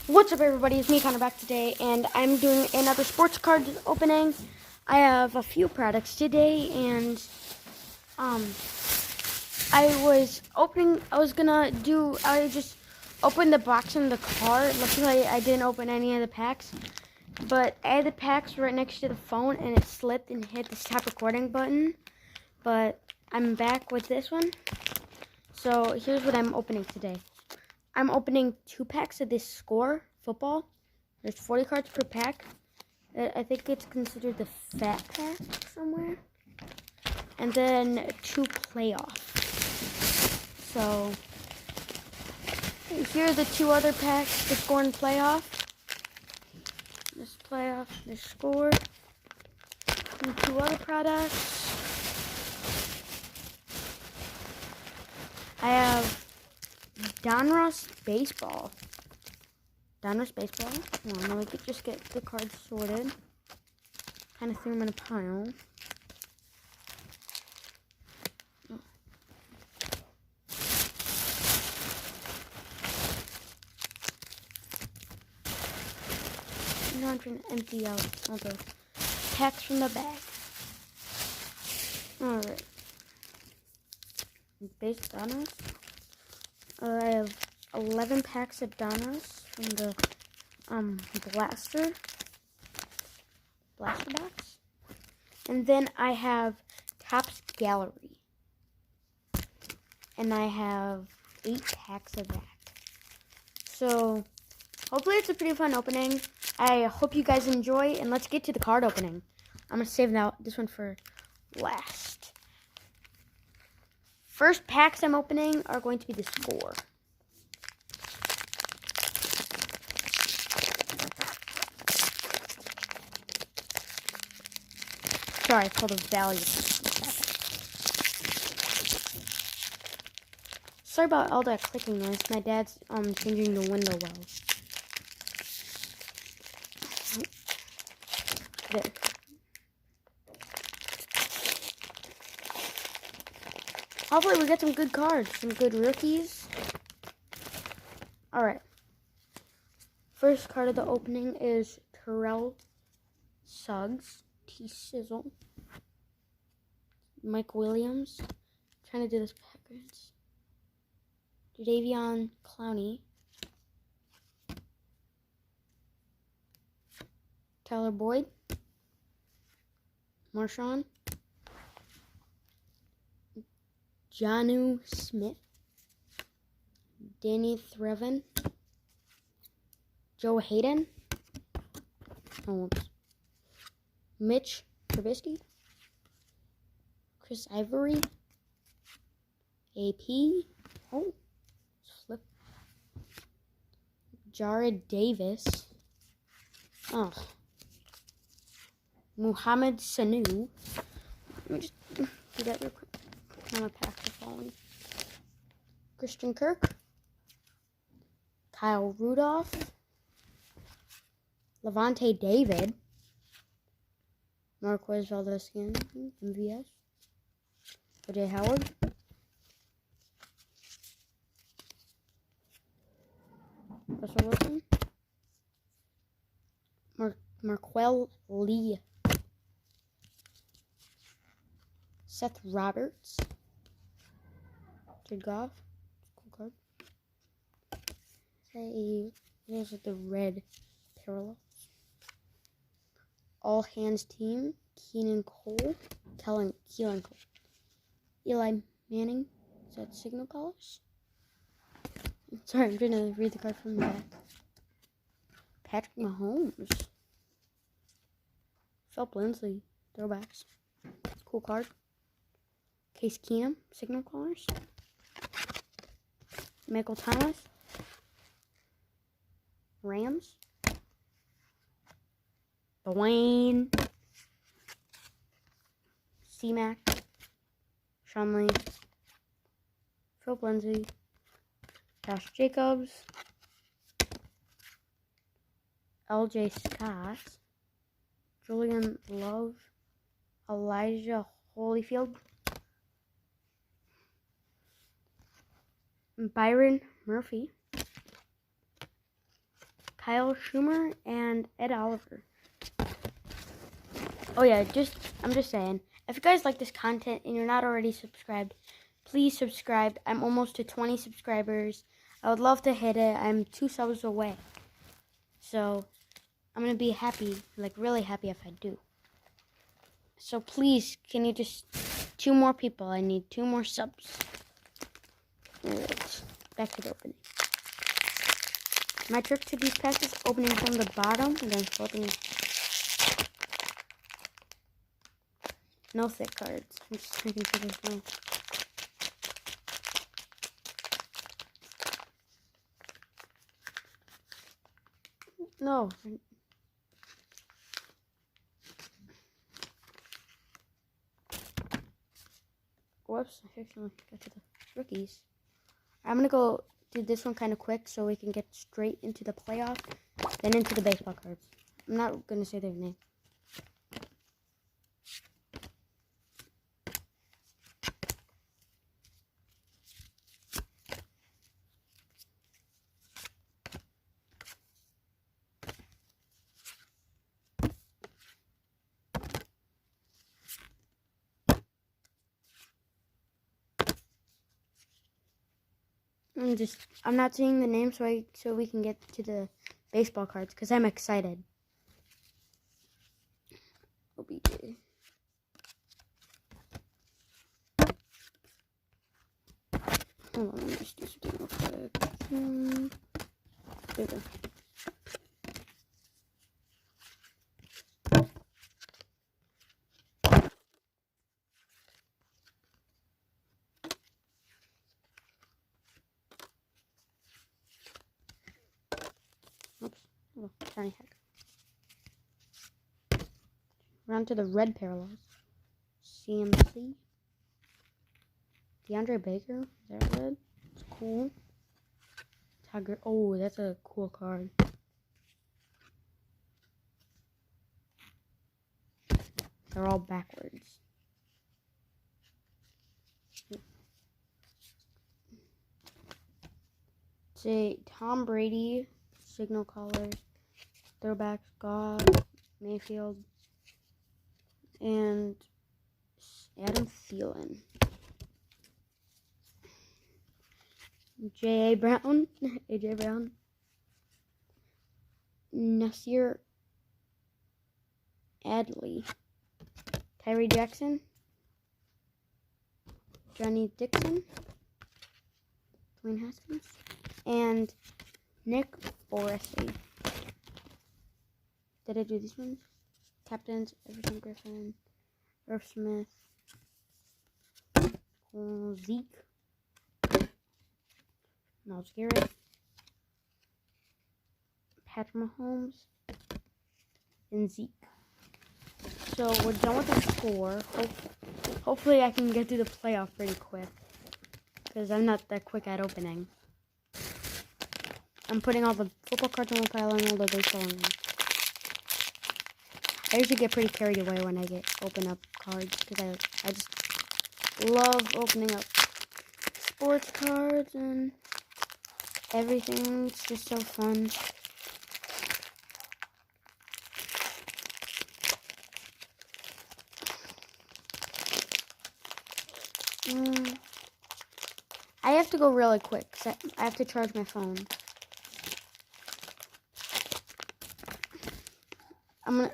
What's up, everybody? It's me, Connor, back today, and I'm doing another sports card opening. I have a few products today, and I just opened the box in the car. Luckily, I didn't open any of the packs, but I had the packs right next to the phone, and it slipped and hit the stop recording button. But I'm back with this one. So here's what I'm opening today. I'm opening 2 packs of this Score football. There's 40 cards per pack. I think it's considered the fat pack somewhere. And then 2 playoff. So here are the 2 other packs, the Score and playoff. This playoff, this Score, and 2 other products. I have Donruss Baseball. Donruss Baseball. Hold on, let me just get the cards sorted. Kind of threw them in a pile. I'm trying to empty out all the packs from the bag. Alright. Base Donruss. I have 11 packs of Donruss from the Blaster box. And then I have Topps Gallery. And I have 8 packs of that. So, hopefully it's a pretty fun opening. I hope you guys enjoy, and let's get to the card opening. I'm going to save this one for last. First packs I'm opening are going to be the Score. Sorry, it's called a value. Sorry about all that clicking noise. My dad's changing the window well. There. Hopefully we get some good cards, some good rookies. Alright. First card of the opening is Terrell Suggs, T-Sizzle. Mike Williams. Trying to do this backwards. Jadeveon Clowney. Tyler Boyd. Marshawn. Jonnu Smith. Danny Threvin. Joe Hayden. Mitch Trubisky. Chris Ivory. AP. Flip. Jared Davis. Muhammad Sanu. Let me just do that real quick. Now my packs are falling. Christian Kirk. Kyle Rudolph. Levante David. Marquez Valdez-Scantling, MVS. O.J. Howard. Russell Wilson. Marquell Lee. Seth Roberts. Jared Goff. Cool card. Those are the red parallels. All Hands Team. Keelan Cole. Eli Manning. Is that Signal Colors? Sorry, I'm trying to read the card from the back. Patrick Mahomes. Philip Lindsay. Throwbacks. Cool card. Case Keenum. Signal Colors. Michael Thomas. Rams. Dwayne. C-Mac. Sean Lee. Philip Lindsay. Josh Jacobs. LJ Scott. Julian Love. Elijah Holyfield. Byron Murphy. Kyle Schumer and Ed Oliver. Oh yeah, I'm just saying, if you guys like this content and you're not already subscribed, please subscribe. I'm almost to 20 subscribers. I would love to hit it. I'm 2 subs away. So I'm going to be happy, like really happy if I do. So please, can you just, 2 more people. I need 2 more subs. Alright, back to the opening. My trick to these packs is opening from the bottom and then flipping. No thick cards. I'm just making sure there's no. Whoops, I accidentally got to the rookies. I'm going to go do this one kind of quick so we can get straight into the playoff, then into the baseball cards. I'm not going to say their name. I'm not saying the name so we can get to the baseball cards because I'm excited. OBJ. Hold on, let me just do something real quick. There we go. Oops. Oh, tiny heck. We're on to the red parallels. CMC. DeAndre Baker. Is that red? It's cool. Tiger. Oh, that's a cool card. They're all backwards. Say Tom Brady, signal callers, throwbacks, God, Mayfield, and Adam Thielen. J.A. Brown, A.J. Brown, Nasir Adley, Tyree Jackson, Johnny Dixon, Dwayne Haskins, and Nick Boresy. Did I do these ones? Captains, Everson Griffin, Irv Smith, Zeke, Myles Garrett, Patrick Mahomes, and Zeke. So we're done with the score. Hopefully I can get through the playoff pretty quick, because I'm not that quick at opening. I'm putting all the football cards on one pile and all the baseball on one. I usually get pretty carried away when I open up cards, because I just love opening up sports cards and everything. It's just so fun. I have to go really quick because I have to charge my phone.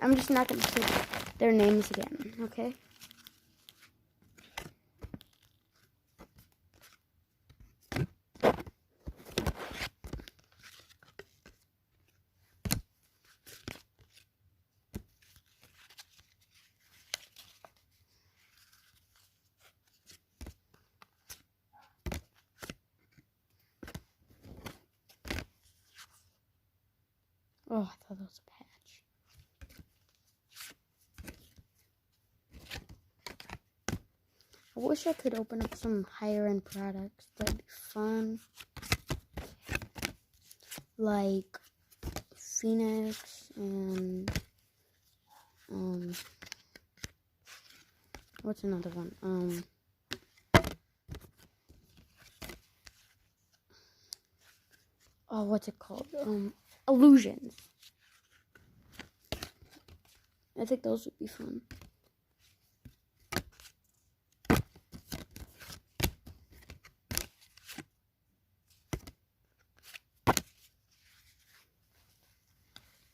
I'm just not gonna say their names again, okay? Oh, I thought that was a patch. I wish I could open up some higher end products. That'd be fun. Like Phoenix and what's another one? Oh, what's it called? illusions. I think those would be fun.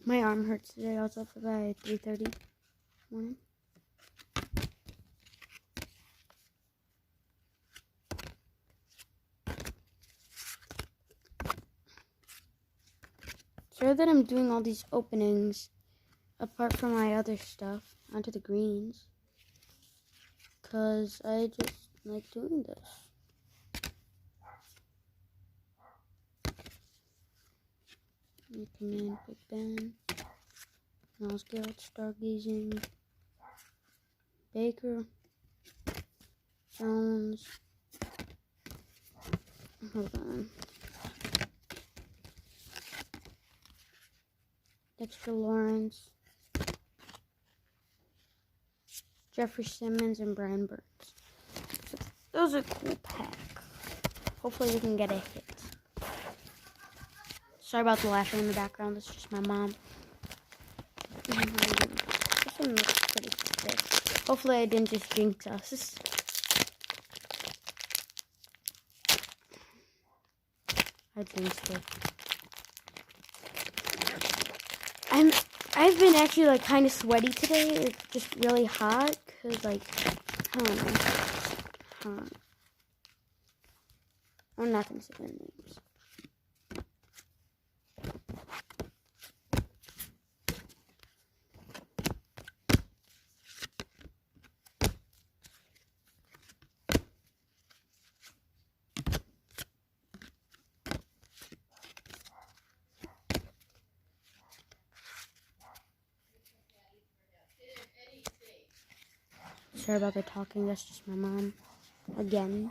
My arm hurts today. I was up by 3:30 this morning. Sorry that I'm doing all these openings apart from my other stuff onto the greens, because I just like doing this. Command Big Ben, Miles Garrett, Stargazing, Baker, Jones, hold on, Dexter Lawrence, Jeffrey Simmons, and Brian Burns. So those are a cool pack. Hopefully we can get a hit. Sorry about the laughing in the background. That's just my mom. This one looks pretty thick. Hopefully I didn't just jinx us. I jinxed it. I've been actually like kind of sweaty today. It's just really hot because like I don't know. I'm not gonna say their names. Sorry about the talking, that's just my mom. Again.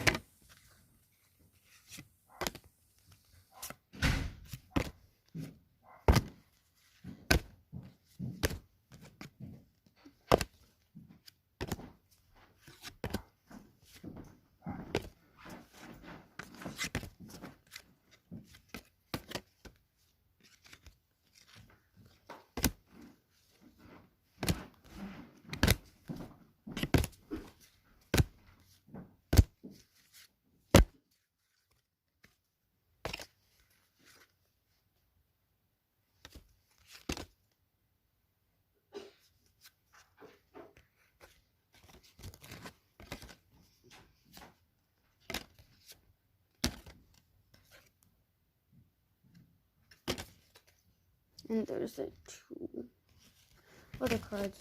And there's the 2 other cards.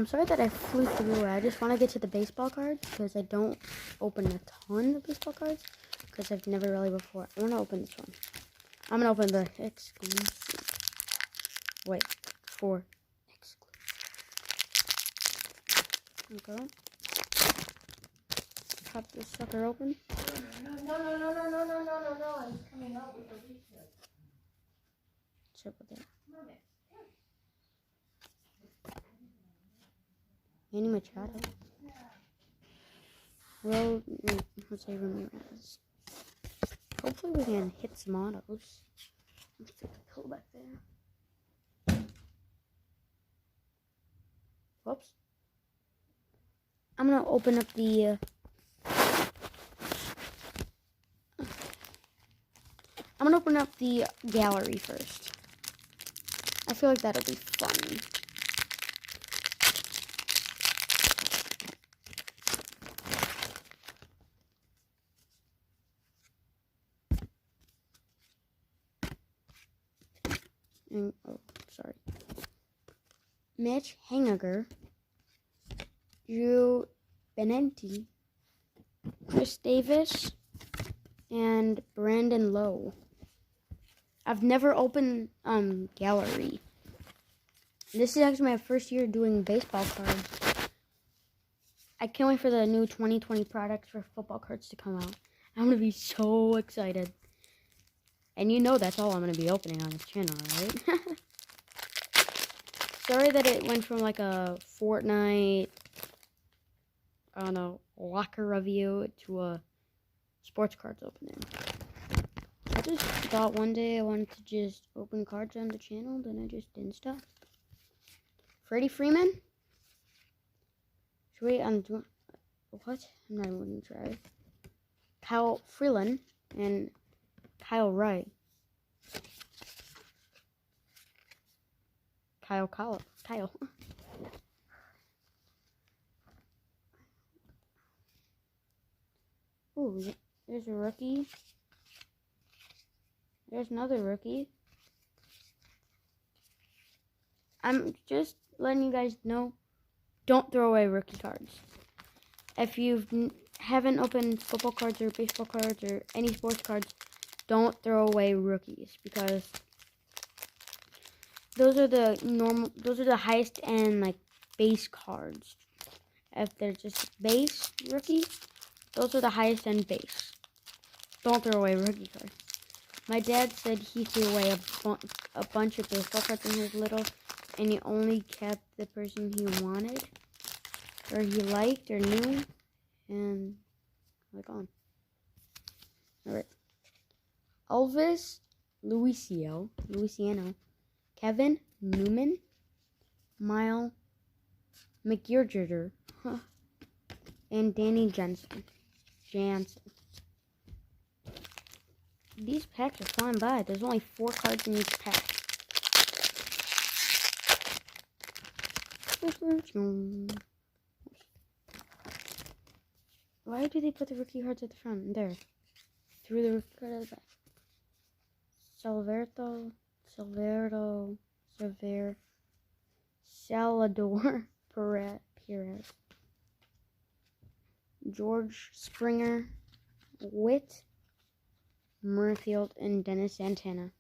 Sorry that I flew through it. I just want to get to the baseball cards because I don't open a ton of baseball cards because I've never really before. I want to open this one. I'm going to open the exclusive. Wait, 4 exclusive. Okay. Pop this sucker open. No. I'm coming up with a research. Sorry about that. Manny Machado. Jose Ramirez. Hopefully we can hit some autos. Let's take the pill back there. Whoops. I'm gonna open up the gallery first. I feel like that'll be fun. And, oh, sorry. Mitch Haniger, Drew Benenti, Chris Davis, and Brandon Lowe. I've never opened gallery. This is actually my first year doing baseball cards. I can't wait for the new 2020 products for football cards to come out. I'm gonna be so excited. And you know that's all I'm gonna be opening on this channel, right? Sorry that it went from like a Fortnite, I don't know, locker review to a sports cards opening. just thought one day I wanted to just open cards on the channel, then I just didn't stop. Freddie Freeman? Wait, what? I'm not even going to try. Kyle Freeland and Kyle Wright. Kyle. Ooh, there's a rookie. There's another rookie. I'm just letting you guys know, don't throw away rookie cards. If you haven't opened football cards or baseball cards or any sports cards, don't throw away rookies, because those are the highest end like base cards. If they're just base rookie, those are the highest end base. Don't throw away rookie cards. My dad said he threw away a bunch of baseball cards when he was little, and he only kept the person he wanted, or he liked, or knew, and they're gone. Alright. Elvis Luciano, Kevin Newman, Mile McGeorger, and Danny Jansen. These packs are flying by. There's only 4 cards in each pack. Why do they put the rookie cards at the front? There. Threw the rookie card at the back. Salvador Perez. George Springer, Whit Merrifield, and Dennis Santana.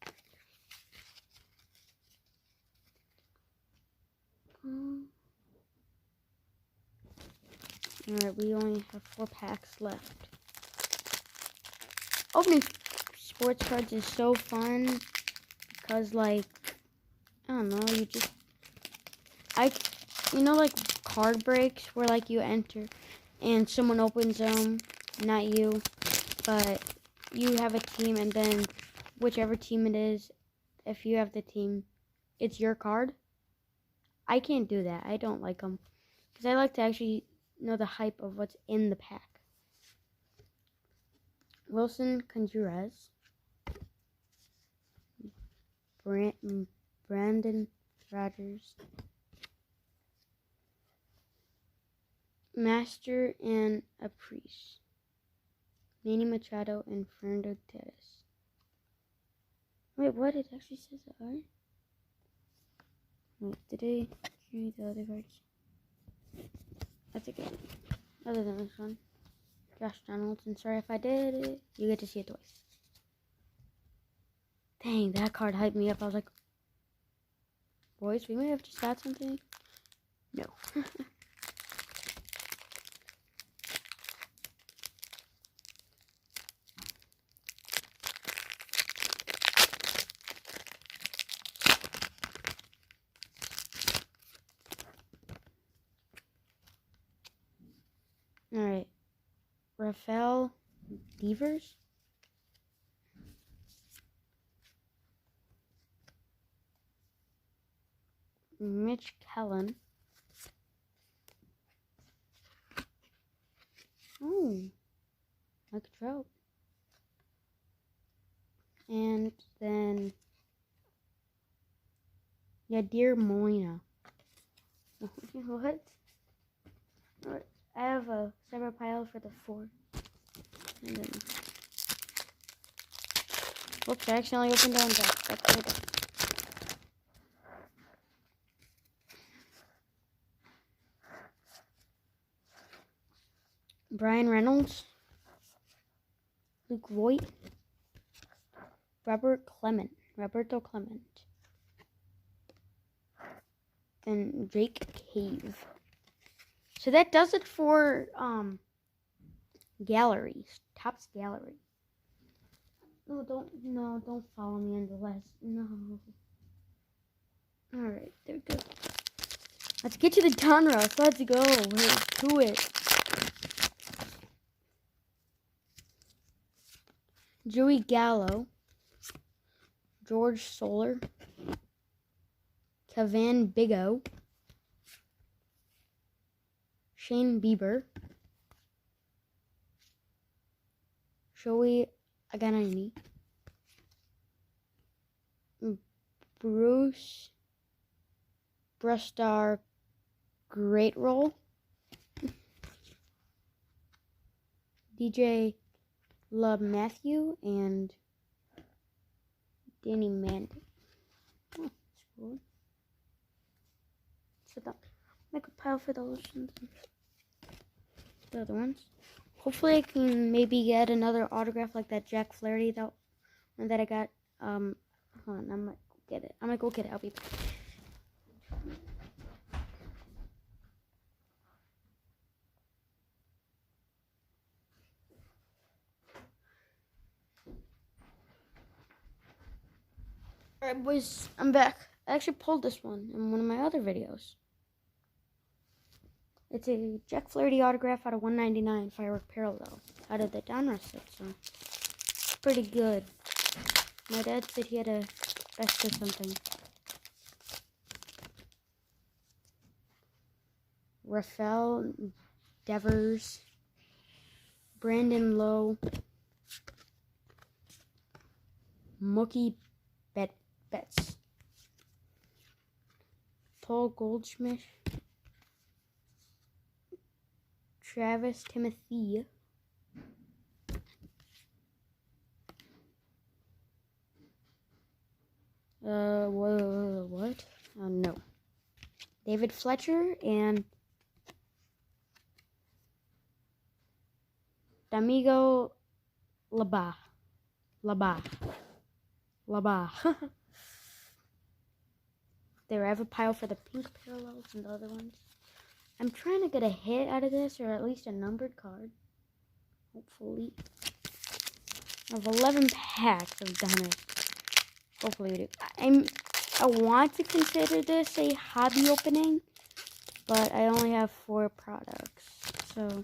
Alright, we only have 4 packs left. Opening sports cards is so fun because, like, I don't know, you know, like card breaks where, like, you enter and someone opens them, not you, but you have a team, and then whichever team it is, if you have the team, it's your card. I can't do that. I don't like them because I like to actually know the hype of what's in the pack. Wilson Contreras, Brandon Rogers, Master and Aprise, Manny Machado, and Fernando Tatis. Wait, what? It actually says that, right? Wait, did I read the other cards? That's okay. Other than this one. Josh Donaldson. Sorry if I did it. You get to see it twice. Dang, that card hyped me up. I was like, boys, we may have just got something. No. Alright. Rafael Devers. Mitch Kellen. Oh, Mike Trout. And then Yadier Molina. What? I have a separate pile for the 4. And then, whoops, I accidentally opened it on deck. That's good. Brian Reynolds, Luke Voigt, Roberto Clement, and Jake Cave. So that does it for galleries, Topps Gallery. No, don't follow me on the list. No. All right, there we go. Let's get to the Donruss. Let's go. Let's do it. Joey Gallo, George Soler, Kevin Big O, Shane Bieber, Shohei Ohtani, Bruce Brustar Great Roll, DJ Love Matthew, and Danny Mandy. Oh, that's cool. So that make a pile for those and the other ones. Hopefully I can maybe get another autograph like that Jack Flaherty one that I got. Hold on, I might go get it. I'll be back. Alright boys, I'm back. I actually pulled this one in one of my other videos. It's a Jack Flaherty autograph out of 199 Firework Parallel out of the Donruss set, so it's pretty good. My dad said he had a best of something. Rafael Devers, Brandon Lowe, Mookie Betts, Paul Goldschmidt, Travis Timothy, what? Oh, no. David Fletcher and D'Amigo Laba. There, I have a pile for the pink parallels and the other ones. I'm trying to get a hit out of this, or at least a numbered card. Hopefully. I have 11 packs of Donruss. Hopefully we do. I want to consider this a hobby opening, but I only have 4 products. So,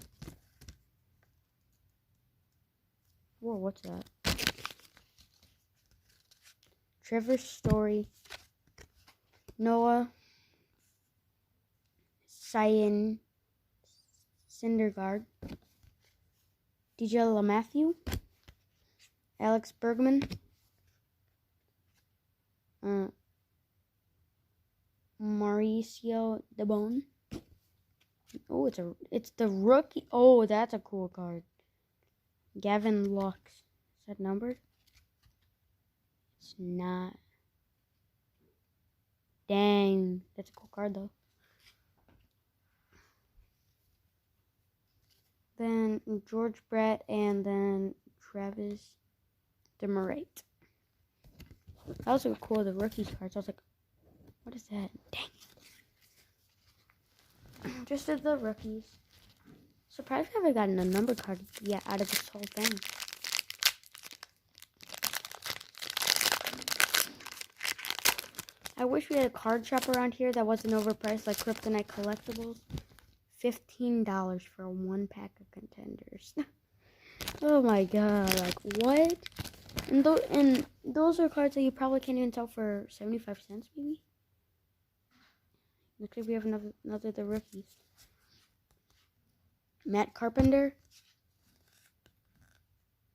whoa, what's that? Trevor Story, Noah Cyan Syndergaard, DJ LeMahieu, Alex Bergman, Mauricio Debon. Oh, it's the rookie. Oh, that's a cool card. Gavin Lux. Is that numbered? It's not. Dang, that's a cool card though. Then George Brett, and then Travis Demurrate. That was so cool, the rookies cards. I was like, what is that? Dang. Just did the rookies. Surprised I haven't gotten a number card yet out of this whole thing. I wish we had a card shop around here that wasn't overpriced like Kryptonite Collectibles. $15 for one pack of contenders. Oh my god, like what? And those are cards that you probably can't even sell for 75 cents maybe? Looks like we have another of the rookies. Matt Carpenter,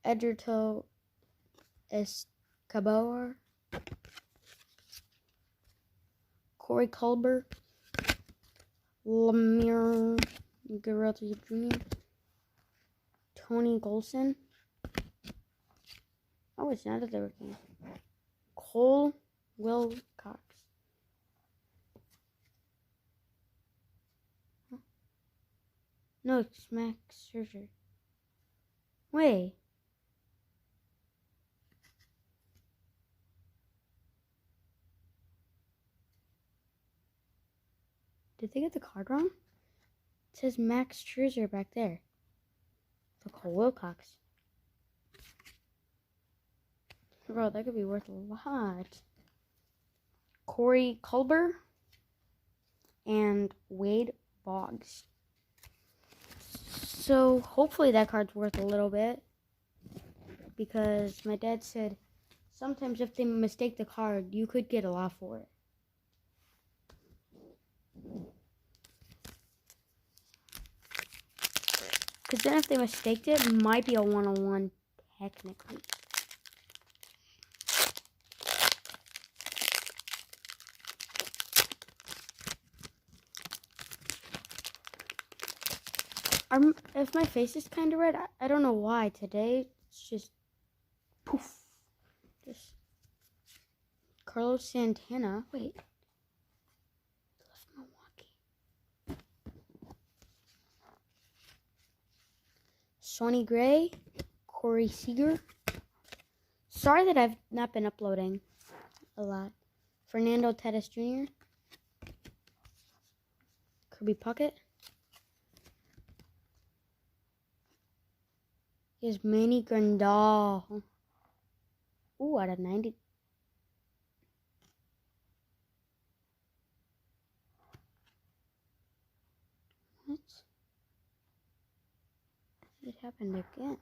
Edgerto Escobar, Corey Culber, Lemire Guerrero Jr., Tony Golson. Oh, it's not a rookie. Cole Wilcox. Huh? No, it's Max Scherzer. Wait. Did they get the card wrong? It says Max Scherzer back there. The Cole Wilcox. Bro, that could be worth a lot. Corey Culber and Wade Boggs. So hopefully that card's worth a little bit, because my dad said sometimes if they mistake the card, you could get a lot for it. Because then if they mistaked it, it might be a 101 technically. If my face is kind of red, I don't know why. Today, it's just poof. Just Carlos Santana. Wait. He left Milwaukee. Sonny Gray. Corey Seager. Sorry that I've not been uploading a lot. Fernando Tatis Jr. Kirby Puckett. Here's Manny Grandal. Ooh, out of 90. What? It happened again.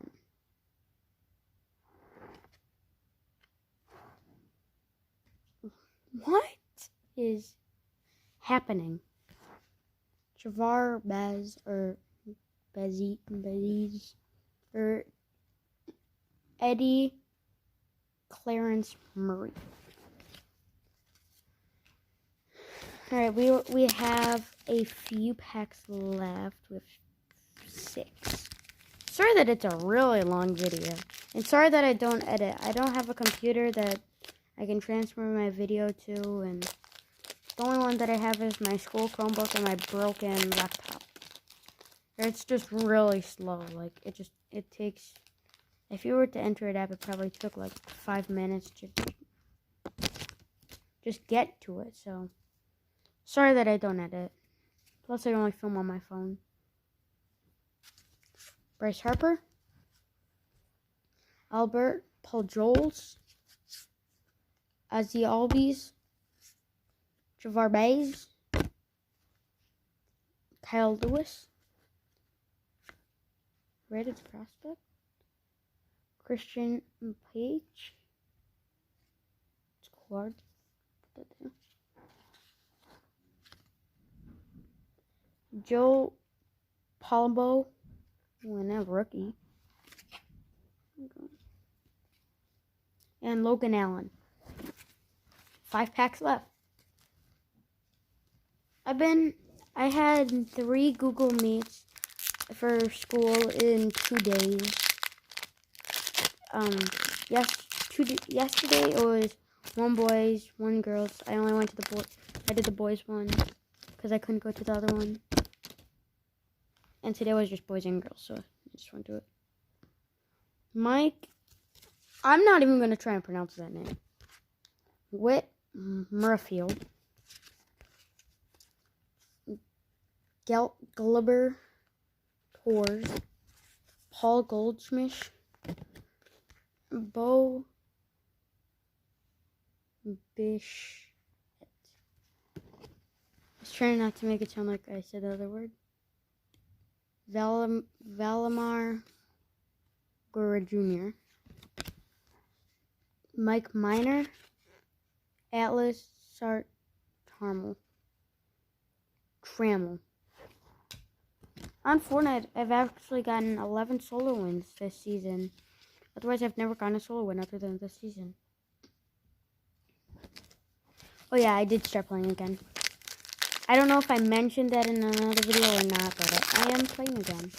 What is happening? Javar Bez or Bezies or Eddie Clarence Murray. All right, we have a few packs left with 6. Sorry that it's a really long video, and sorry that I don't edit. I don't have a computer that I can transfer my video to, and the only one that I have is my school Chromebook and my broken laptop. It's just really slow. Like, it takes, if you were to enter it up, it probably took like 5 minutes to just get to it. So, sorry that I don't edit. Plus, I only film on my phone. Bryce Harper. Albert Pujols. Ozzie Albies. Javar Baez. Kyle Lewis. Rated prospect. Christian Page. It's hard. Put that there. Joe Palumbo. And a rookie. And Logan Allen. 5 packs left. I had 3 Google Meets for school in 2 days. Yesterday it was 1 boys, 1 girls. I only went to I did the boys one because I couldn't go to the other one. And today was just boys and girls, so I just went to it. Mike, I'm not even going to try and pronounce that name. Whit Merrifield. Glibber Tours. Paul Goldschmidt. Bo Bish. I was trying not to make it sound like I said the other word. Valimar Gura Jr. Mike Minor. Atlas Sart Trammell. On Fortnite, I've actually gotten 11 solo wins this season. Otherwise, I've never gotten a solo win other than this season. Oh yeah, I did start playing again. I don't know if I mentioned that in another video or not, but I am playing again.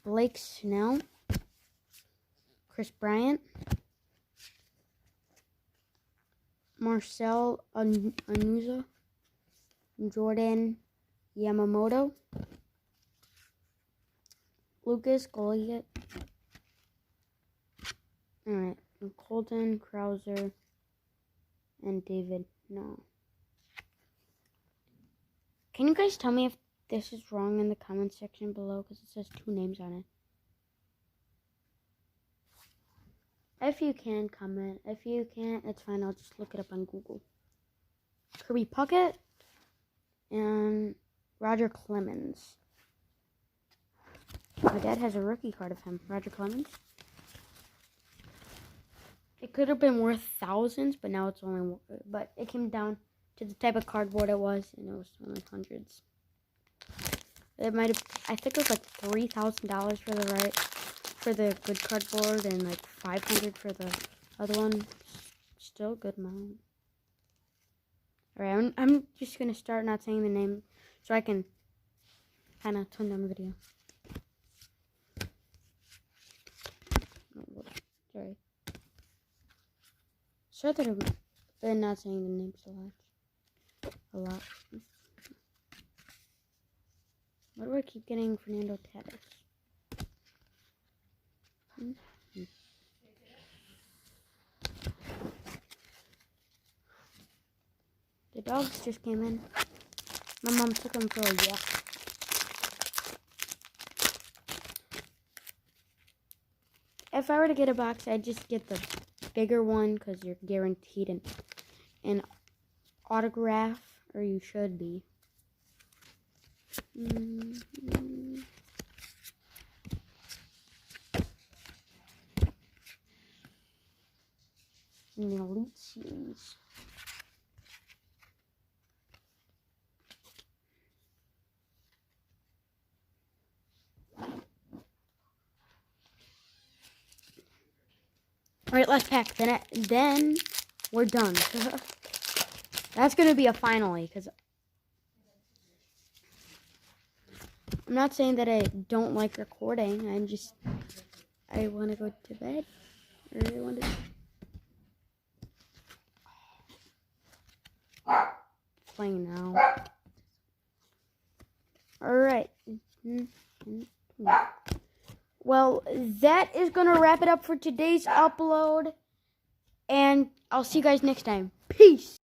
Blake Snell. Chris Bryant. Marcel Anuza. Jordan Yamamoto. Lucas Goliath. Alright. Colton Krauser. And David. No. Can you guys tell me if this is wrong in the comment section below? Because it says 2 names on it. If you can, comment. If you can't, it's fine. I'll just look it up on Google. Kirby Puckett and Roger Clemens. My dad has a rookie card of him, Roger Clemens. It could have been worth thousands, but now it's only. But it came down to the type of cardboard it was, and it was only hundreds. It might have. I think it was like $3,000 for the good cardboard, and like $500 for the other one. Still a good amount. Alright, I'm just gonna start not saying the name so I can kind of tone down the video. Oh, sorry. Sorry that I've been not saying the name so much. A lot. Why do I keep getting Fernando Tatis? The dogs just came in. My mom took them for a walk. If I were to get a box, I'd just get the bigger one because you're guaranteed an autograph, or you should be. In the Elite Series. Alright, last pack. Then we're done. That's gonna be a finally, because I'm not saying that I don't like recording. I want to go to bed. Or I want to playing now. Alright. Well, that is going to wrap it up for today's upload. And I'll see you guys next time. Peace.